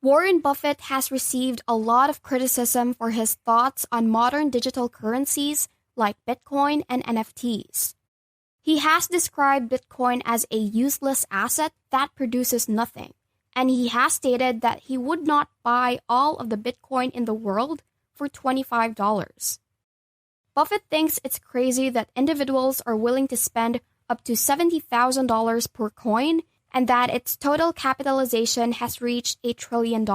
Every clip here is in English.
Warren Buffett has received a lot of criticism for his thoughts on modern digital currencies like Bitcoin and NFTs. He has described Bitcoin as a useless asset that produces nothing, and he has stated that he would not buy all of the Bitcoin in the world for $25. Buffett thinks it's crazy that individuals are willing to spend up to $70,000 per coin and that its total capitalization has reached $1 trillion.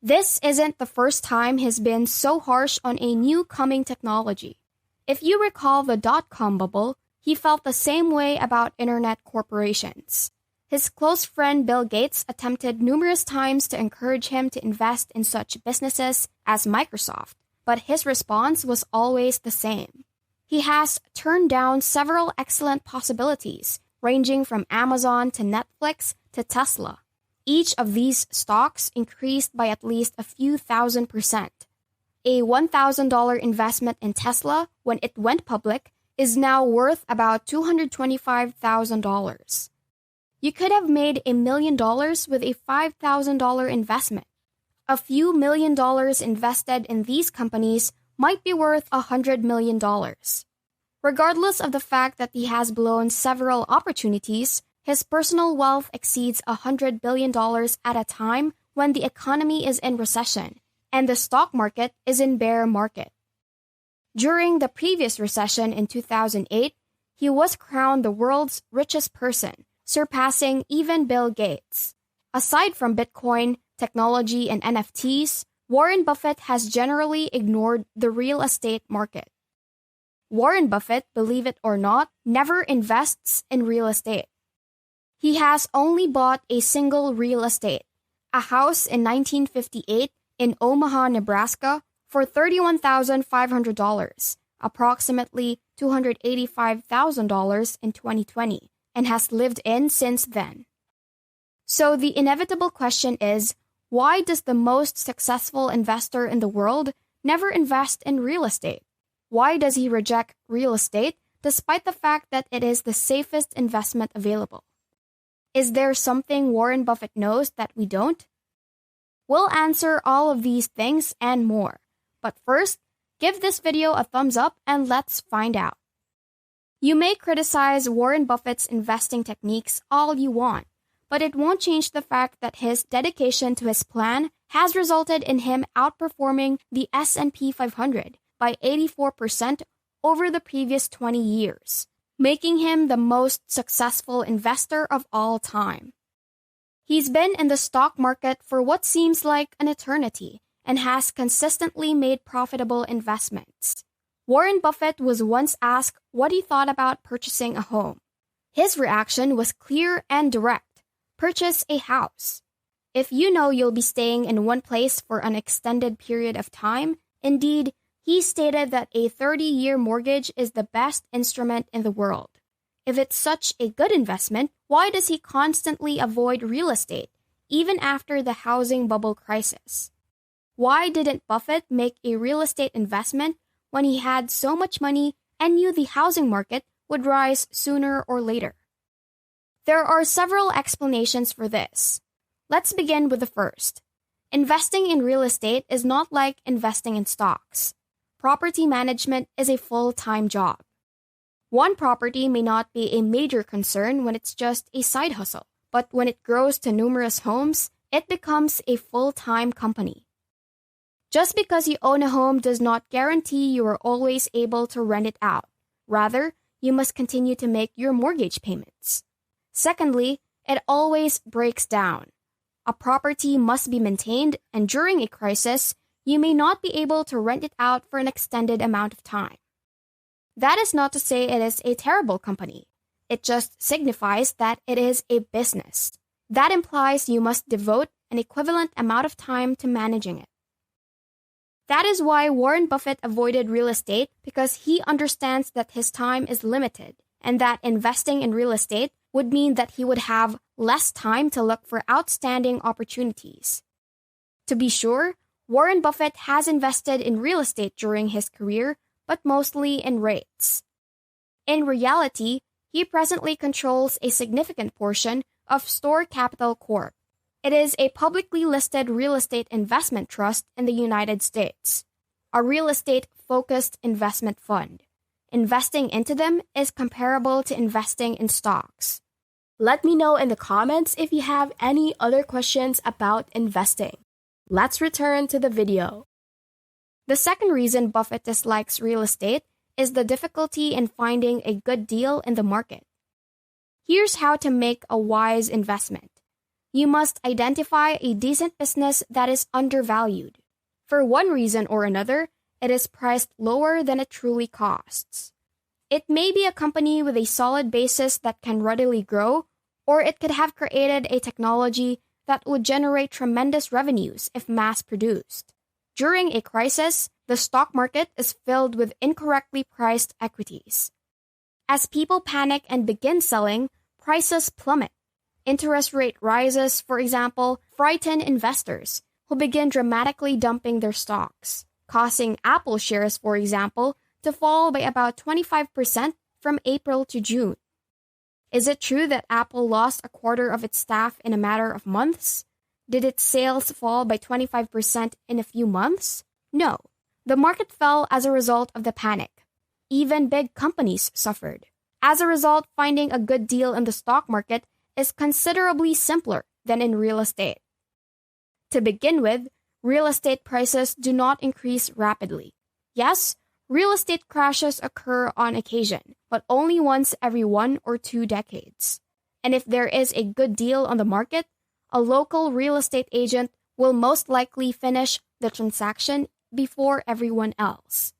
This isn't the first time he's been so harsh on a new coming technology. If you recall the dotcom bubble, he felt the same way about internet corporations. His close friend Bill Gates attempted numerous times to encourage him to invest in such businesses as Microsoft, but his response was always the same. He has turned down several excellent possibilities, ranging from Amazon to Netflix to Tesla. Each of these stocks increased by at least a few %1,000%. A $1,000 investment in Tesla when it went public is now worth about $225,000. You could have made $1 million with a $5,000 investment. A few $1 million invested in these companies might be worth $100 million. Regardless of the fact that he has blown several opportunities, his personal wealth exceeds $100 billion at a time when the economy is in recession and the stock market is in bear market. During the previous recession in 2008, he was crowned the world's richest person, surpassing even Bill Gates. Aside from Bitcoin, technology, and NFTs, Warren Buffett has generally ignored the real estate market. Warren Buffett, believe it or not, never invests in real estate. He has only bought a single real estate, a house in 1958 in Omaha, Nebraska, for $31,500, approximately $285,000 in 2020, and has lived in since then. So the inevitable question is, why does the most successful investor in the world never invest in real estate? Why does he reject real estate despite the fact that it is the safest investment available? Is there something Warren Buffett knows that we don't? We'll answer all of these things and more. But first, give this video a thumbs up and let's find out. You may criticize Warren Buffett's investing techniques all you want, but it won't change the fact that his dedication to his plan has resulted in him outperforming the S&P 500 by 84% over the previous 20 years, making him the most successful investor of all time. He's been in the stock market for what seems like an eternity and has consistently made profitable investments. Warren Buffett was once asked what he thought about purchasing a home. His reaction was clear and direct: purchase a house. If you know you'll be staying in one place for an extended period of time, indeed, he stated that a 30-year mortgage is the best instrument in the world. If it's such a good investment, why does he constantly avoid real estate, even after the housing bubble crisis? Why didn't Buffett make a real estate investment when he had so much money and knew the housing market would rise sooner or later? There are several explanations for this. Let's begin with the first. Investing in real estate is not like investing in stocks. Property management is a full-time job. One property may not be a major concern when it's just a side hustle, but when it grows to numerous homes, it becomes a full-time company. Just because you own a home does not guarantee you are always able to rent it out. Rather, you must continue to make your mortgage payments. Secondly, it always breaks down. A property must be maintained, and during a crisis, you may not be able to rent it out for an extended amount of time. That is not to say it is a terrible company. It just signifies that it is a business. That implies you must devote an equivalent amount of time to managing it. That is why Warren Buffett avoided real estate, because he understands that his time is limited and that investing in real estate would mean that he would have less time to look for outstanding opportunities. To be sure, Warren Buffett has invested in real estate during his career, but mostly in rates. In reality, he presently controls a significant portion of Store Capital Corp. It is a publicly listed real estate investment trust in the United States, a real estate-focused investment fund. Investing into them is comparable to investing in stocks. Let me know in the comments if you have any other questions about investing. Let's return to the video. The second reason Buffett dislikes real estate is the difficulty in finding a good deal in the market. Here's how to make a wise investment. You must identify a decent business that is undervalued. For one reason or another, it is priced lower than it truly costs. It may be a company with a solid basis that can readily grow, or it could have created a technology that would generate tremendous revenues if mass-produced. During a crisis, the stock market is filled with incorrectly priced equities. As people panic and begin selling, prices plummet. Interest rate rises, for example, frighten investors who begin dramatically dumping their stocks, causing Apple shares, for example, to fall by about 25% from April to June. Is it true that Apple lost a quarter of its staff in a matter of months? Did its sales fall by 25% in a few months? No. The market fell as a result of the panic. Even big companies suffered. As a result, finding a good deal in the stock market is considerably simpler than in real estate. To begin with, real estate prices do not increase rapidly. Yes, real estate crashes occur on occasion, but only once every 1 or 2 decades. And if there is a good deal on the market, a local real estate agent will most likely finish the transaction before everyone else.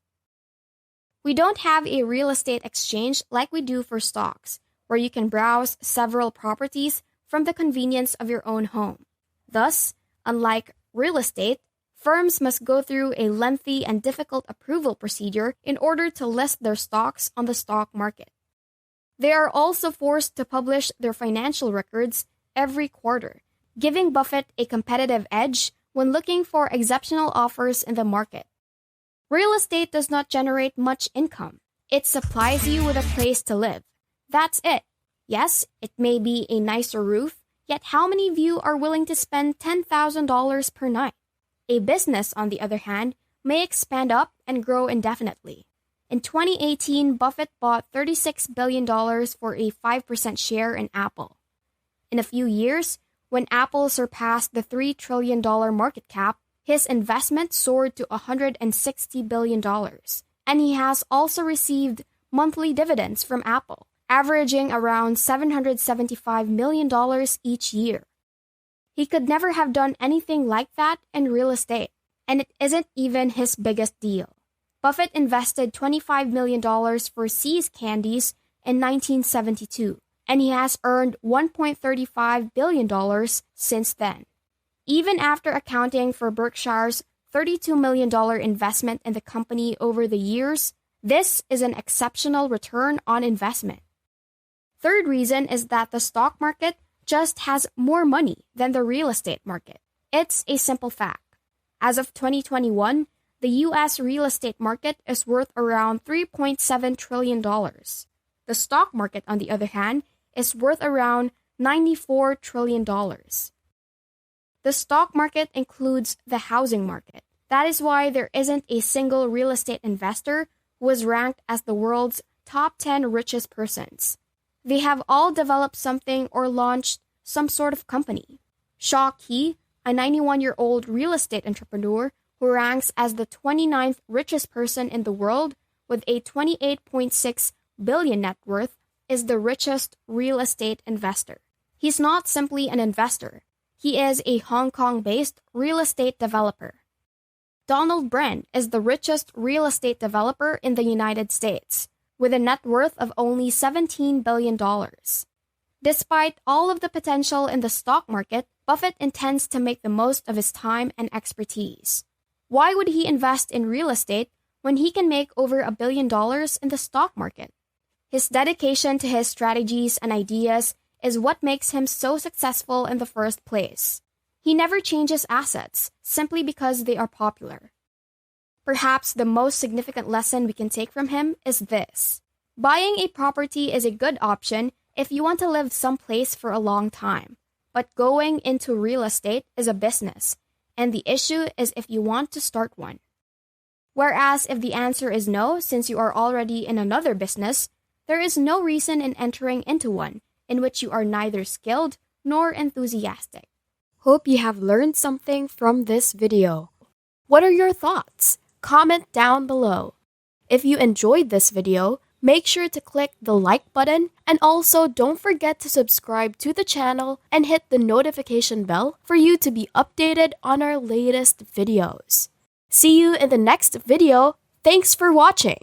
We don't have a real estate exchange like we do for stocks, where you can browse several properties from the convenience of your own home. Thus, unlike real estate, firms must go through a lengthy and difficult approval procedure in order to list their stocks on the stock market. They are also forced to publish their financial records every quarter, giving Buffett a competitive edge when looking for exceptional offers in the market. Real estate does not generate much income. It supplies you with a place to live. That's it. Yes, it may be a nicer roof, yet how many of you are willing to spend $10,000 per night? A business, on the other hand, may expand up and grow indefinitely. In 2018, Buffett bought $36 billion for a 5% share in Apple. In a few years, when Apple surpassed the $3 trillion market cap, his investment soared to $160 billion, and he has also received monthly dividends from Apple, averaging around $775 million each year. He could never have done anything like that in real estate, and it isn't even his biggest deal. Buffett invested $25 million for See's Candies in 1972, and he has earned $1.35 billion since then. Even after accounting for Berkshire's $32 million investment in the company over the years, this is an exceptional return on investment. Third reason is that the stock market just has more money than the real estate market. It's a simple fact. As of 2021, the U.S. real estate market is worth around $3.7 trillion. The stock market, on the other hand, is worth around $94 trillion. The stock market includes the housing market. That is why there isn't a single real estate investor who is ranked as the world's top 10 richest persons. They have all developed something or launched some sort of company. Shaw Key, a 91-year-old real estate entrepreneur who ranks as the 29th richest person in the world with a $28.6 billion net worth, is the richest real estate investor. He's not simply an investor. He is a Hong Kong-based real estate developer. Donald Brent is the richest real estate developer in the United States, with a net worth of only $17 billion. Despite all of the potential in the stock market, Buffett intends to make the most of his time and expertise. Why would he invest in real estate when he can make over $1 billion in the stock market? His dedication to his strategies and ideas is what makes him so successful in the first place. He never changes assets simply because they are popular. Perhaps the most significant lesson we can take from him is this. Buying a property is a good option if you want to live someplace for a long time. But going into real estate is a business, and the issue is if you want to start one. Whereas if the answer is no, since you are already in another business, there is no reason in entering into one in which you are neither skilled nor enthusiastic. Hope you have learned something from this video. What are your thoughts? Comment down below. If you enjoyed this video, make sure to click the like button, and also don't forget to subscribe to the channel and hit the notification bell for you to be updated on our latest videos. See you in the next video. Thanks for watching.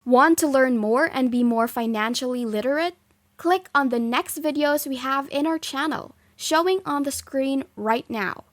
Want to learn more and be more financially literate? Click on the next videos we have in our channel, showing on the screen right now.